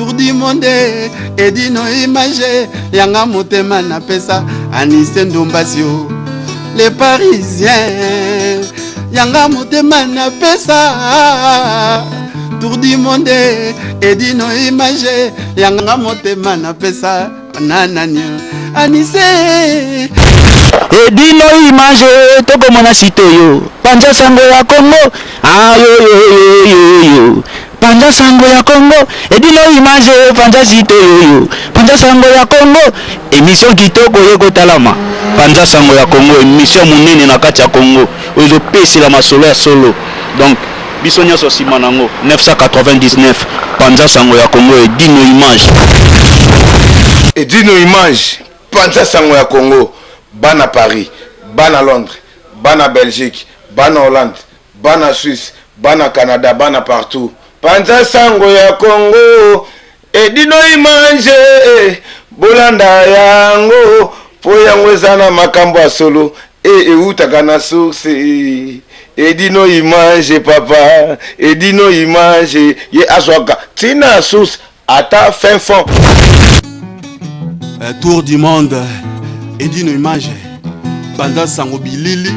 tour du monde edino image yanga motema na pesa Anise Ndombasio les parisiens yanga motema na pesa tour du monde edino image yanga motema na pesa nanani Anise edino image toko mona sitoyo panja sango ya Congo yo panja sango ya Congo edino image panja sitoyo panja sango ya Congo émission kitoko yeko talama panja sango ya Congo émission munene na kati ya Congo ozo pesi la masolo ya solo donc biso nyoso simanango 999 panja sango ya Congo edino image panja sango ya Congo bana Paris bana Londres bana Belgique bana Hollande bana Suisse bana Canada bana partout panja sango ya Congo edino image bolanda yango po yango ezana makambo ya solo eutaka na source edino image papa edino image ye azwaka tina source ata fin fond tour du monde edino image banda sango bilili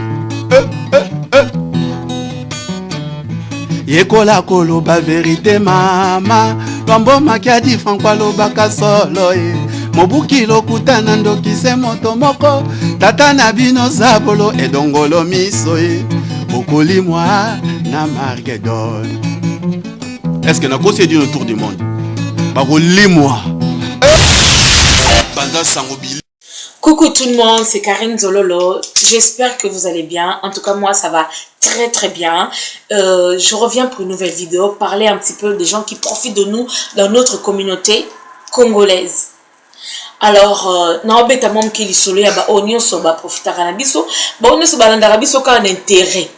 yekola koloba vérité mama lwambo makiadi franco lobaka solo mobuki lokutana ndokise moto moko tata na bino zabolo edongolo miso okolimwa na Margedon. Est-ce que nakosi edino tour du monde bakolimwa banda sango bilili. Coucou tout le monde, c'est Karine Zololo. J'espère que vous allez bien. En tout cas, moi, ça va très très bien. Je reviens pour une nouvelle vidéo, parler un petit peu des gens qui profitent de nous dans notre communauté congolaise. Alors, na obeta mom ki lisolo ya ba onyo so ba profitaka na biso, ba onyo so ba landaka biso ka na intérêt.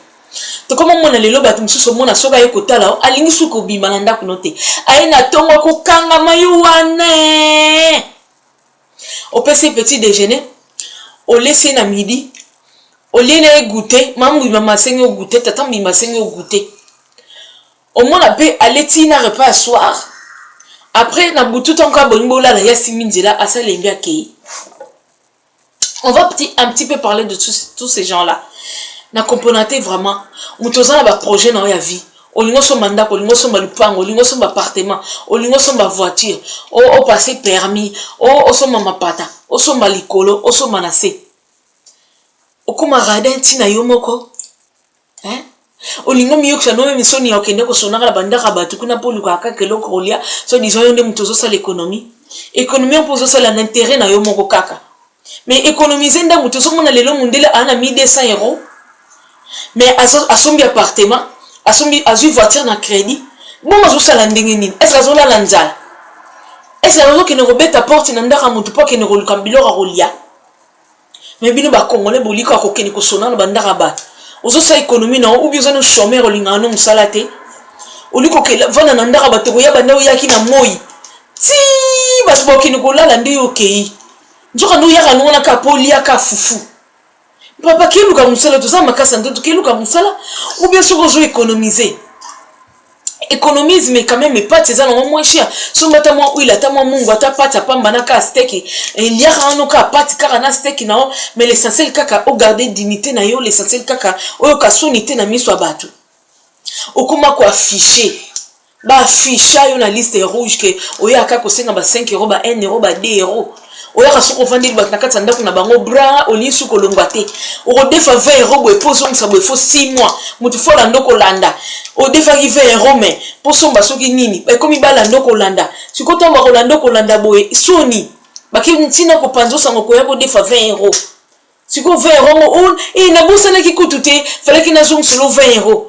To comme mona lelo ba tumsuso mona soka yekotala alingi suko bima na ndako note. Aina tongo ko kanga mayuane. Au petit déjeuner, au laisser na midi, au lieu goûter, maman m'a saigné au goûter, tata m'a saigné au goûter. Au moins après aller tina repas soir. Après na boutou encore bonimbo là ya simindela asa lembi akei. On va un petit peu parler de tous ces gens là. Na componenter vraiment, mutoza na ba projet na ya vie. Olingo so manda, olingo so malupango, olingo so appartement, olingo so voiture, o passer permis, o so mapata, o so malikolo, o so manase. O kuma radin tina yomoko. Olingo miyo kusano misoni ya okende ko sonaka la bandaka batu kuna polu kaka keloko kolia, so disons yonde mutozo sa l'économie. Économie on pose ça l'intérêt na yomoko kaka. Mais économiser nda mutozo mona lelo mundele ana 1200 €. Mais à son appartement Azu voiture na crédit. Bon mazo sala ndenge nini? Est-ce que azola lanzala? Est-ce que azo ke ne robeta porte na ndaka mutu po ke ne roluka biloko rolia? Mais bino ba congolais boliko ko keni ko sona na bandaka ba. Ozo sa économie na ou bien zo no chômeur olinga no musala te. Oliko ke vana na ndaka ba to ya banda yaki na moi. Ti bas bo keni ko lala ndi okay. Njoka no yaka no na ka polia ka fufu. Papa qui nous a musala tout ça makasa ndoto qui nous a musala ou bien sûr on économiser économise mais quand même mais pas c'est ça non moins cher so mata moi oui la ta moi mungu ata pata pamba na ka steak il y a un ka pati ka na steak na mais l'essentiel kaka o garder dignité na yo l'essentiel kaka o ka sonité na miso abatu okuma ko afficher ba afficher yo na liste rouge que o ya ka ko senga ba 5 € ba 1 € ba 2 €. Oya kaso ko vandi ba na katanda kuna bango bra olisu ko longwate o defa 20 € bo eposo msa bo fo 6 mois mutu fo la ndoko landa o defa ki 20 € mais poso mba soki nini ba komi bala ndoko landa sikota mba ko landa ko landa boye soni ba ki ntina ko panzo sango ko ya ko defa 20 €. Siko 20 € on e na bosa na ki kutute fallait ki na zong solo 20 €.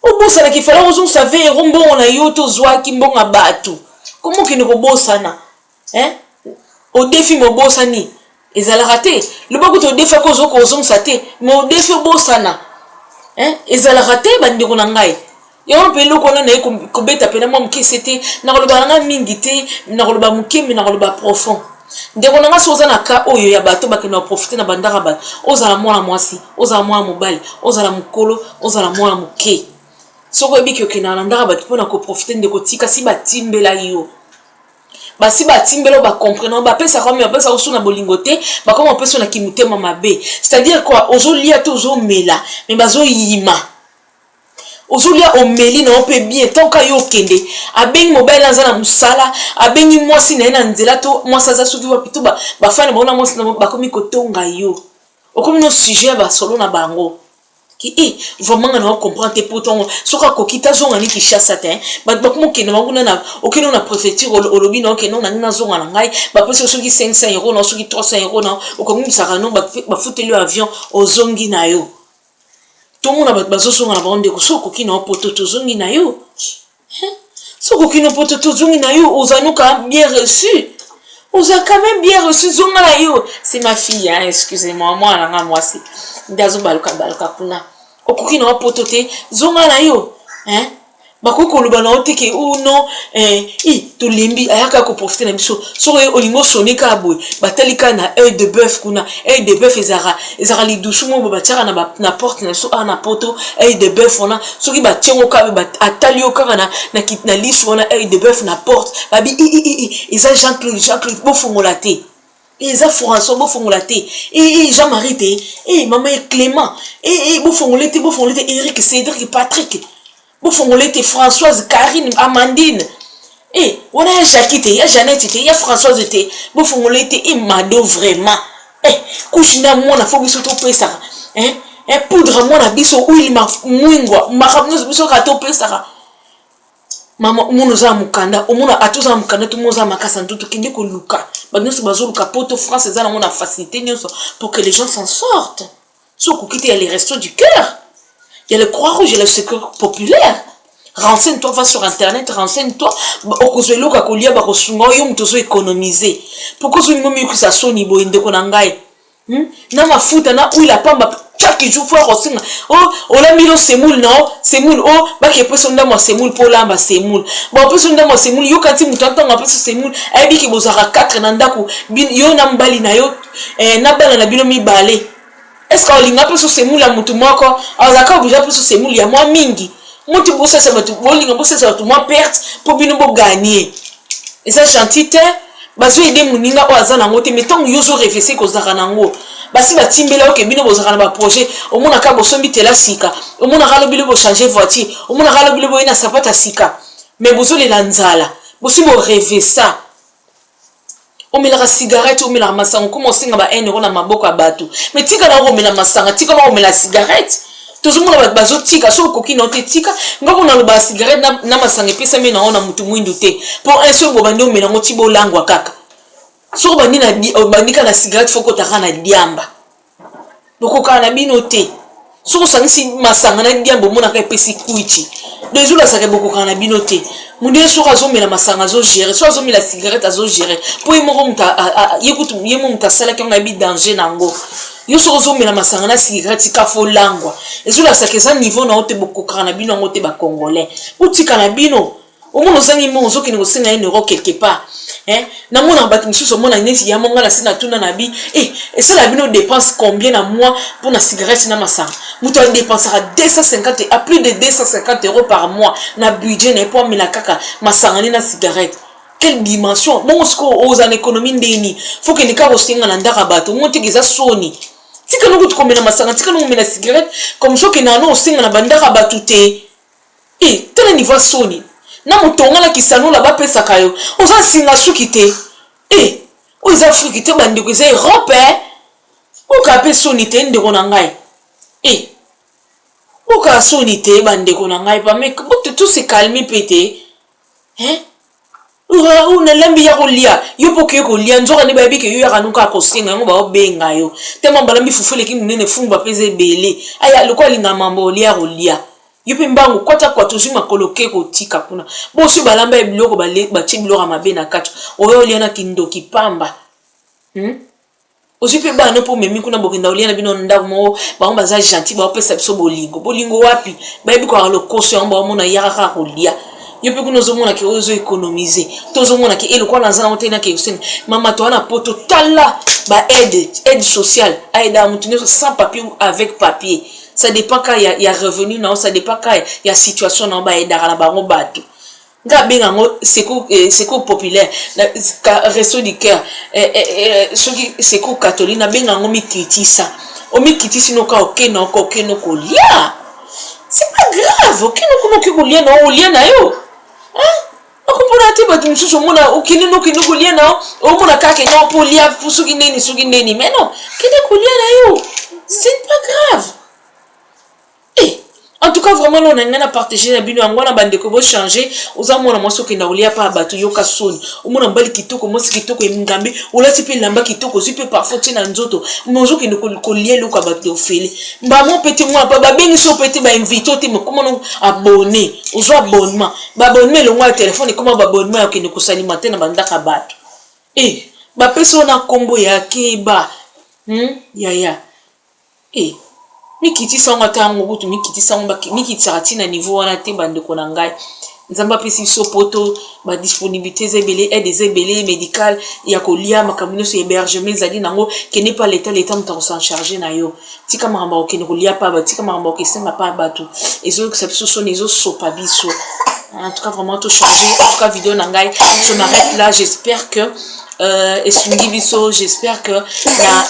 O bosa na ki fallait zong sa 20 € mbongo na yo to zwa ki mbonga batu comment ki ne ko bosa na au défi mo bosani ezala raté le bako to défi ko zo ko zong saté mo défi bosana ezala raté bandi ko na ngai yo pe lo ko na ko beta pe na mo mke c'était na ko ba nga mingi te na ko ba mke mi na ko ba profond de ko na soza na ka oyo ya bato ba ke na profiter na bandaka ba ozala mwana mwasi ozala mwana mobali ozala mukolo ozala mwana muke soko ebi ki okena na ndaka ba po na ko profiter de ko tika si ba timbela yo basi batimbelo ba comprenant ba pesa comme ba pesa osu na bolingote ba comme on pesa na kimutema mabe c'est-à-dire quoi ozolia to ozomela mais bazo yima ozolia omeli na ope bien tant ka yo kende abengi mobile anza na musala abengi mwasi na nzela to mwasa za suki wa pito ba fana ba na mwasi na ba komi kotonga yo okomi no sujet ba solo na bango qui vraiment on comprend tes potons soka kokita zonga ni kishasa te ba komo kende nguna na okino na préfecture olobi na okino na ngina zonga na ngai ba pese soki 500 euros na soki 300 euros na okomi saka no ba futeli avion ozongi na yo tout le monde a besoin de bande de soko qui n'a pas tout zongi na yo soko qui n'a pas tout zongi na yo aux anou quand même bien reçu aux a quand même bien reçu zonga na yo c'est ma fille hein excusez-moi moi là moi c'est dazo baluka kuna okoki na pas tout zonga na yo hein bakoko loba na oteke ou non to limbi ayaka ko profiter na biso so olingo sonika boy batalika na œil de bœuf kuna œil de bœuf ezara li doucement mo batara na porte na so na poto œil de bœuf ona soki batengo ka atali okaka na lisu ona œil de bœuf na porte babi eza Jean-Claude bofongola te eza François bofongola te Jean-Marie te maman Clément bofongola te Eric Cédric Patrick Bofongolé te Françoise, Karine, Amandine. On a Jackie te, ya Jeannette te, ya Françoise te. Bofongolé te, Mado vraiment. Kushina mona fo biso to pesa. Poudre mona biso huile ma mwingwa. Makamno biso ka to pesa. Mama umono za mukanda, umono atuza mukanda to moza makasa ntutu kinde ko luka. Bagnoso bazo luka poto France za na mona facilité nyoso pour que les gens s'en sortent. So ko kite les restos du cœur. Il y a le Croix-Rouge, il y a le Secours populaire. Renseigne-toi, va sur internet, renseigne-toi. Okozwelo ka kolia ba kosunga yo mtozo économiser. Pourquoi zo ngomi ku sa soni bo inde ko nangai? Na mafuta na uila pamba chaque jour faut rosinga. La milo semoule non, semoule ba ke peso ndamo semoule pour lamba semoule. Ba peso ndamo semoule yo kati mutanto nga peso semoule ebi ki bozara 4 na ndako yo na mbali na yo na bala na bino mibale. Est-ce qu'on linga peso semoule mutu moko azaka obija peso semoule ya mwa mingi mutu bosa se batu bolinga bosa se batu mwa perte pour bino bo gagner et ça gentil te bazo aider muninga o azana ngote mettons yo zo réfléchir ko zaka nango basi batimbela oke bino bozaka na ba projet au mona ka bosombi tela sika au mona ka lobilo bo changer voiture au mona ka lobilo bo ina sapata sika mais bozo le lanzala bosi bo rêver ça on met la cigarette, on met la masanga, comment on sait que on a ma boca bateau. Mais tika na on met la masanga, tika na on met la cigarette. Tout le monde a bazo tika, so coquine on te tika. Ngako on a le cigarette na masanga pesa me na on a mutu mwindu te. Pour un seul bobandi on met na motibo langwa kaka. So bandi na bandika na cigarette faut que ta na diamba. Boko kana binote. So sangisi masanga na diamba mona ka pesi kuichi. Les jours là ça que beaucoup kana binote. Mundé so razo mela masanga zo gérer so razo mela cigarette azo gérer po yemo muta yekutu yemo muta sala ki on a bi danger nango yo so razo mela masanga na cigarette ka fo langwa ezula sa ke za niveau na ote boko kana bino ngote ba congolais utika na bino omono zangi mo zo kini ko senga une euro quelque part na mona batu misuso mona nesi ya monga na sina tuna na bi et ça la bino dépense combien na mois pour na cigarette na masanga muto a dépensera 250 à plus de 250 euros par mois na budget na pour mila kaka masanga na cigarette. Quelle dimension bon ce qu'on aux en économie ndeni faut que ni ka rosinga na ndaka bato monte ke za soni tika no kutu komena masanga tika no mena cigarette comme ça que na no osinga na bandaka bato te tena niveau soni na mutonga la kisano la ba pesa kayo oza singa suki te oza Afrique te bandeko za Europe o ka pe soni te ndeko na ngai o ka soni te bandeko na ngai pa mais tout se calmer pété una lambi ya kolia yo poke ko lia nzoka ne ba bi ke yo ya kanuka ko singa ngo ba obenga yo tema balambi fufule ki munene fumba peze bele aya lokwa linga mambo lia kolia yo pe mbangu kwata kwa tozima koloke ko tika kuna bo so balamba biloko ba ti biloko mabe na kacho oyo lia na kindoki pamba ozipe ba no po memi kuna bokinda olia na bino ndako mo ba ngomba za gentil ba opesa biso bolingo wapi ba bi ko alokoso yamba mona yaka kolia yo pe kuno zomona ke ozo économiser tozomona ke eloko na zana otena ke useng mama to na poto tala ba aide sociale aide à mutu sans papier ou avec papier ça dépend quand il y a revenu non ça dépend quand il y a situation non ba aide na bango bato nga benga ngo seko populaire na resto du cœur soki seko catholique na benga ngo mikitisa o mikitisi no ka okeno kolia c'est pas grave okeno kolia na olia na yo hein akompona te bato misusu omona okende kolia na yo omona kaka no polia soki neni mais non kende kolia na yo c'est pas grave. En tout cas, vraiment, on a partagé la bino angwana bande ko bo changer oza mona moso ke na olia pa bato yoka soni omona mbali kitoko mosi kitoko emingambi ola sipe lamba kitoko sipe parfois tina nzoto mozo ke ko lia luka bato ofele ba mo pete moi pa ba bengi so pete ba invite te mo comment abonner ozo abonnement ba abonnement le moi téléphone comment ba abonnement ke ne ko salimenter na bandaka bato ba peso na kombo ya keba ya mikiti sango tango butu mikiti sango ba mikiti sarati na niveau wana te bande ko na ngai nzamba pesi so poto ba disponibilité zebele aide zebele médical ya kolia makamino so hébergement zali nango ke ne pas l'état mta s'en charger na yo tika maramba okene kolia pa ba tika maramba okesema pa batu ezo que ça so nezo so pa biso en tout cas vraiment tout changer en tout cas vidéo na ngai je m'arrête là j'espère que j'espère que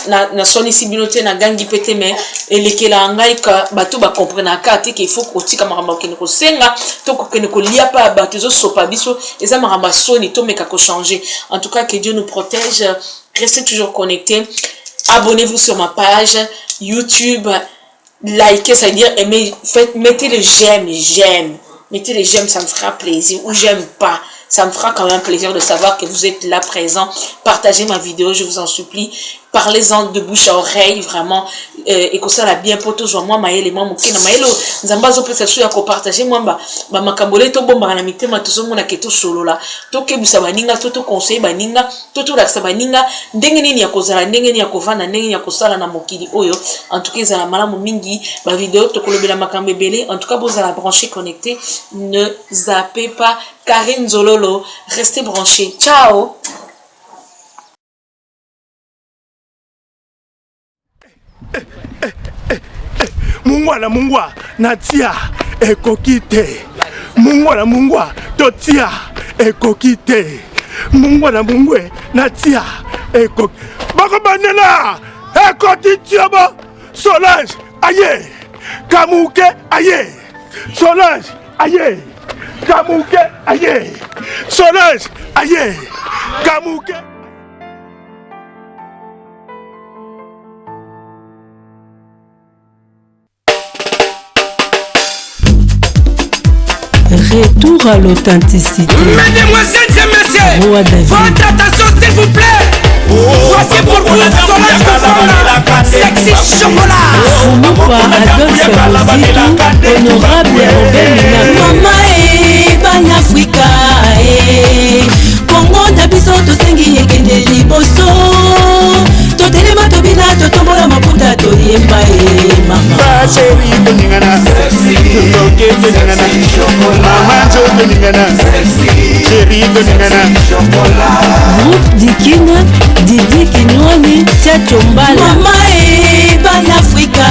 na soni sibinote na gangi pete mais elekela ngai ka bato ba comprendre kate qu'il faut ko tika maramba kene ko senga to ko kene ko lia pa bato zo sopa biso eza maramba soni to meka ko changer. En tout cas que Dieu nous protège, restez toujours connectés, abonnez-vous sur ma page YouTube, likez, ça veut dire aimez, mettez le j'aime, mettez les j'aime, ça me fera plaisir, ou j'aime pas. Ça me fera quand même plaisir de savoir que vous êtes là présent. Partagez ma vidéo, je vous en supplie. Parlez-en de bouche à oreille, vraiment. Et que ça la bien pour toujours. Moi, maëlle, moi, mon kina, maëlle, nzambazo peut se souiller à partager. Moi, ma makambole, to bomba na mité, ma tout mon aketo solo là. To ke busa baninga, to conseil baninga, to la sabaninga, ndengeni ni yakozala, ndengeni yakovana, ndengeni yakosala na mokili oyo. En tout cas, ils ont malamu mingi, ma vidéo, to kolobela makambebele. En tout cas, vous allez brancher, connecté. Ne zappez pas. Karine Zololo, restez branchés. Ciao. Mungwa natia ekokite. Mungwa totia ekokite. Mungwa natia ekok. Bakobanela ekotitiaba. Solange aye. Kamuke aye. Solange aye. Kamuke aye. Solange aye. Kamuke. Retour à l'authenticité. Mesdemoiselles et messieurs, Roi David. votre attention s'il vous plaît. Voici pour vous Solange Kofola, sexy chocolat. Fumupa Adolphe Mozitu, honorable Robert Mina. Mama ban Afrika Kongo na biso tosengi ekende liboso. Totelema tobina totombola maputa toyemba mama. Ba chéri toningana, loke toningana, mama jo toningana, chéri toningana. Groupe Dikina, Didi Kinwani, Tchacho Mbala. Mama ban Afrika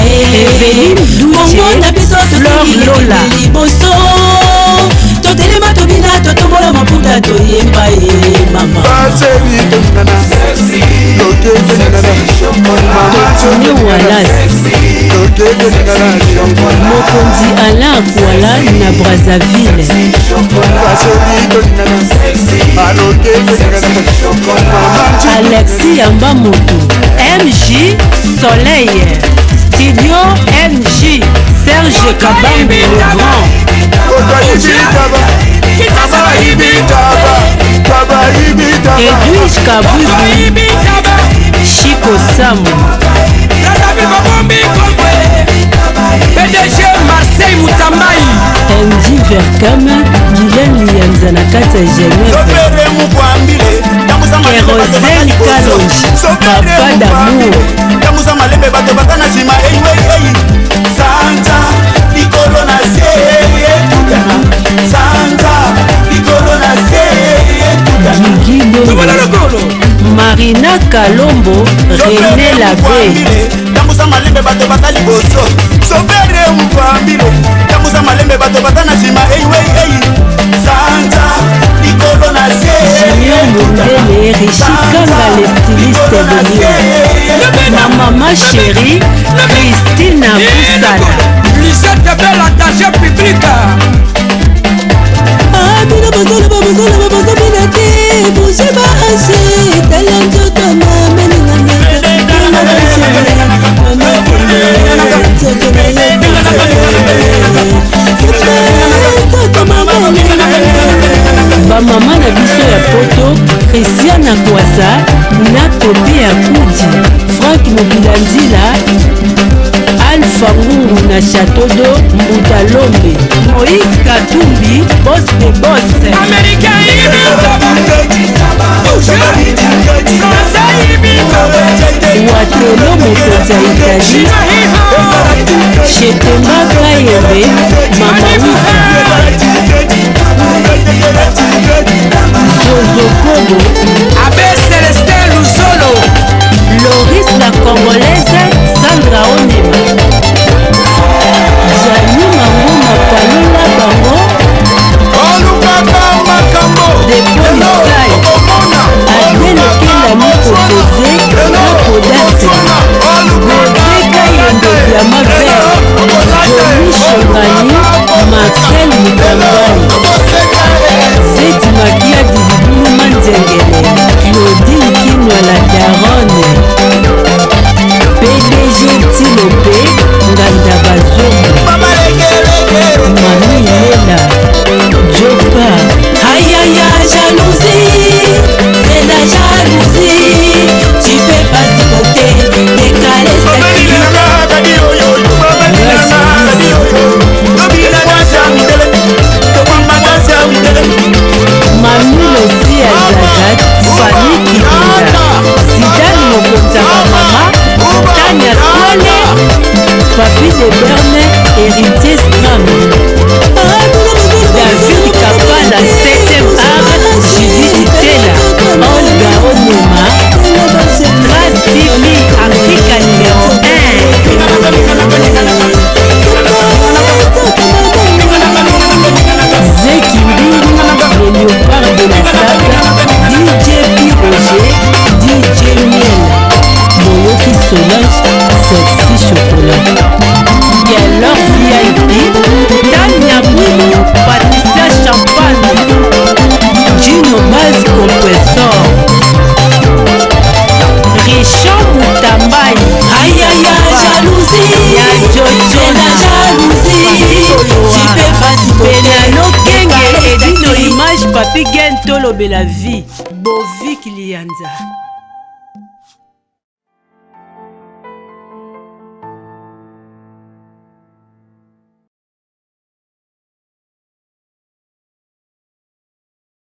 Eveline Douche, Kongo na biso tosengi ekende liboso. Totelema tobina totombola maputa toyemba mama. Ba chéri toningana, loke toningana, mama jo toningana, loke toningana. Mokonzi Alain Kouala na Brazzaville. Ba chéri toningana, loke toningana, mama jo. Alexis Yamba Moto, MJ Soleil, Studio MJ, Serge Kabambi le Grand. Edwige Kabubu, Chico Samu, PDG Marseille Moutambaï, MJ Verkama, Guylaine Lianza na kati ya Genève. Kérosène Kalonji, Papa d'amour. Tamusa malembe bato bakana sima Santa likolo na Santa likolo na Guido Marina Kalombo, René Labbé. Tamusa malembe bato bakali boso Sobere mpambile Tamusa malembe bato bakana sima Santa Ma maman chérie, Christine Boussala. Lisette belle attaché public. Bina bazolo bina te bouge ba ase tala nzoto mama ninganga bina bazolo mama nzoto na ye bamama na biso ya poto Christiana Kwasa na Kope ya Kudi Frank Mobilandila Alpha Ngungu na Château d'Eau Mbutalombe Moïse Katumbi Boss de Boss Américain Watelo mokonzi ya Italie Chetemba Kayebe Mama Zozokobo Abbé Célestin Luzolo Loris la Congolaise Sandra Onema Jani Mangoma Palula Bango Depo Misai Adele Kelami Kotoze na Kodase Godeka Yendo Diama Vert Jomi Chongani Marcel Mutambani Zeti Makia Dilibulu Manzengele Claudine Kinwa la Daronne PDG Tilope Nganda Bazomo Mami Lela Jopa Aïe jalousie, c'est la jalousie. Tu peux pas supporter, décaler cette vie. Mami Losi Azazat Fanny Kibinda Zidane Mokonzaka Mama Tania Swale Papi de Berne Héritier Scram David Kapala 7e art Judith Tela Olga Onema Trace TV Africa numéro 1 Zeki Mbili le léopard de la saga DJ Piroger DJ Miel Moyoki Solange Sexy Chocolat Galor VIP Tania Bounou Patricia Champagne Gino Baz Compressor Richard Moutambaye Aïe jalousie, c'est la jalousie. Tu peux pas supporter. Benano Kenge Edino Image Papi Gento Lobela Vie Bovik Lianza